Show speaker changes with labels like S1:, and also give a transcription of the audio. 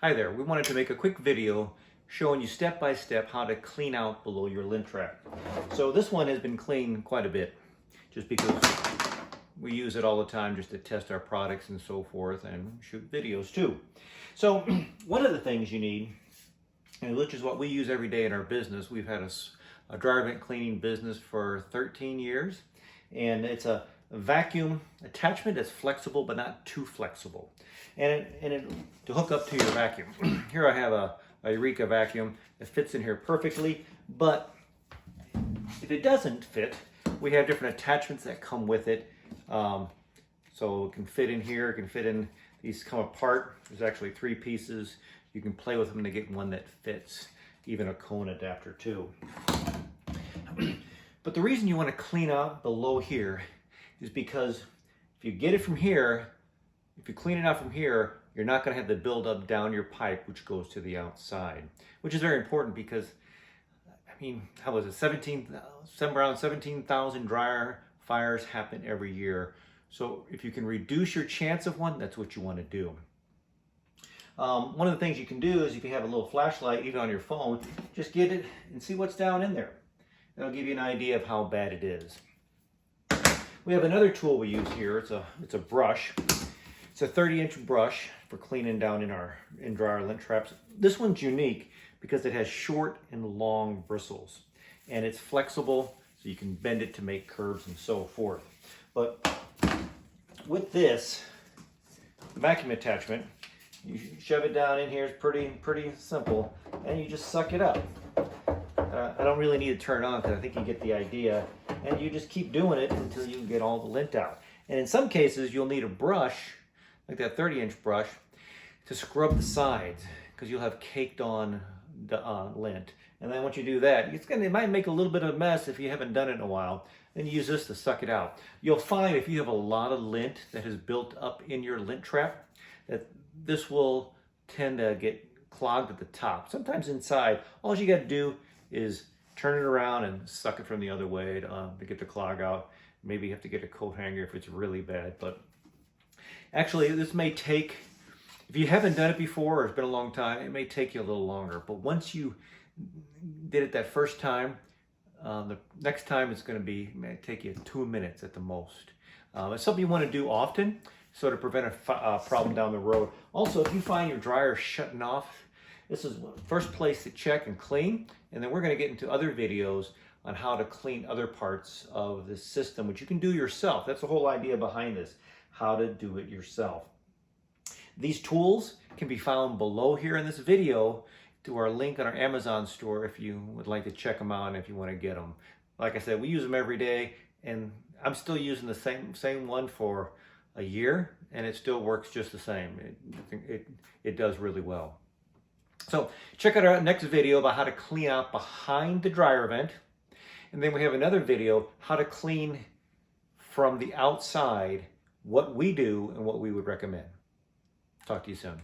S1: Hi there, we wanted to make a quick video showing you step by step how to clean out below your lint trap. So this one has been cleaned quite a bit just because we use it all the time just to test our products and so forth and shoot videos too. So one of the things you need, and which is what we use every day in our business, we've had a dryer vent cleaning business for 13 years, and it's a vacuum attachment that's flexible but not too flexible. And to hook up to your vacuum. Here I have a Eureka vacuum that fits in here perfectly, but if it doesn't fit, we have different attachments that come with it. So it can fit in here, it can fit in, these come apart. There's actually 3 pieces. You can play with them to get one that fits, even a cone adapter too. But the reason you want to clean out below here is because if you get it from here, if you clean it out from here, you're not going to have the buildup down your pipe, which goes to the outside, which is very important because, I mean, how was it? Around 17,000 dryer fires happen every year. So if you can reduce your chance of one, that's what you want to do. One of the things you can do is if you have a little flashlight, even on your phone, just get it and see what's down in there. That'll give you an idea of how bad it is. We have another tool we use here. It's a brush. It's a 30-inch brush for cleaning down in dryer lint traps. This one's unique because it has short and long bristles, and it's flexible, so you can bend it to make curves and so forth. But with this, the vacuum attachment, you shove it down in here. It's pretty simple, and you just suck it up. I don't really need to turn it on because I think you get the idea. And you just keep doing it until you get all the lint out. And in some cases, you'll need a brush, like that 30-inch brush, to scrub the sides because you'll have caked on the lint. And then once you do that, it might make a little bit of a mess if you haven't done it in a while. Then you use this to suck it out. You'll find if you have a lot of lint that has built up in your lint trap, that this will tend to get clogged at the top. Sometimes inside, all you got to do is turn it around and suck it from the other way to get the clog out. Maybe you have to get a coat hanger if it's really bad. But actually, this may take, if you haven't done it before or it's been a long time, it may take you a little longer. But once you did it that first time, the next time it may take you 2 minutes at the most. It's something you want to do often, so to prevent a problem down the road. Also, if you find your dryer shutting off, this is the first place to check and clean, and then we're going to get into other videos on how to clean other parts of the system, which you can do yourself. That's the whole idea behind this, how to do it yourself. These tools can be found below here in this video through our link on our Amazon store if you would like to check them out and if you want to get them. Like I said, we use them every day, and I'm still using the same one for a year, and it still works just the same. It does really well. So check out our next video about how to clean out behind the dryer vent. And then we have another video, how to clean from the outside, what we do and what we would recommend. Talk to you soon.